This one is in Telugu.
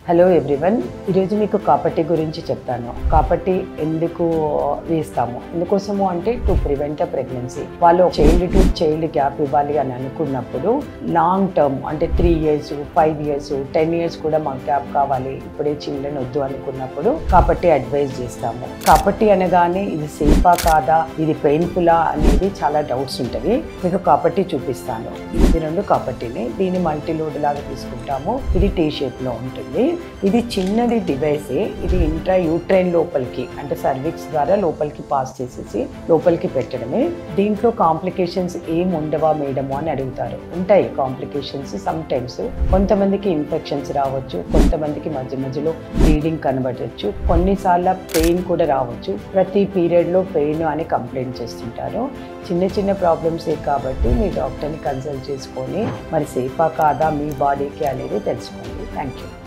హలో ఎవ్రీవన్, ఈరోజు మీకు కాపట్టి గురించి చెప్తాను. కాపట్టి ఎందుకు వేస్తాము, ఎందుకోసము అంటే టు ప్రివెంట్ అ ప్రెగ్నెన్సీ. వాళ్ళు చైల్డ్ టు చైల్డ్ గ్యాప్ ఇవ్వాలి అని అనుకున్నప్పుడు లాంగ్ టర్మ్ అంటే 3 years 5 years 10 years కూడా మాకు గ్యాప్ కావాలి, ఇప్పుడే చిల్డ్రన్ వద్దు అనుకున్నప్పుడు కాపట్టి అడ్వైజ్ చేస్తాము. కాపట్టి అనగానే ఇది సేఫా కాదా, ఇది పెయిన్ఫుల్లా అనేది చాలా డౌట్స్ ఉంటుంది. మీకు కాపట్టి చూపిస్తాను. ఇది 2 కాపట్టిని, దీన్ని మల్టీలోడ్ లాగా తీసుకుంటాము. ఇది టీ షేప్లో ఉంటుంది. ఇది చిన్నది డివైసే. ఇది ఇంట్రా యూట్రైన్ లోపలికి అంటే సర్విక్స్ ద్వారా లోపలికి పాస్ చేసేసి లోపలికి పెట్టడమే. దీంట్లో కాంప్లికేషన్స్ ఏం ఉండవా మేడము అని అడుగుతారు. ఉంటాయి కాంప్లికేషన్స్ సమ్ టైమ్స్. కొంతమందికి ఇన్ఫెక్షన్స్ రావచ్చు, కొంతమందికి మధ్య మధ్యలో బ్లీడింగ్ కనబడవచ్చు, కొన్నిసార్లు పెయిన్ కూడా రావచ్చు. ప్రతి పీరియడ్లో పెయిన్ అని కంప్లైంట్ చేస్తుంటారు. చిన్న చిన్న ప్రాబ్లమ్సే కాబట్టి మీ డాక్టర్ని కన్సల్ట్ చేసుకొని మరి సేఫా కాదా మీ బాడీకి అనేది తెలుసుకోండి. Thank you.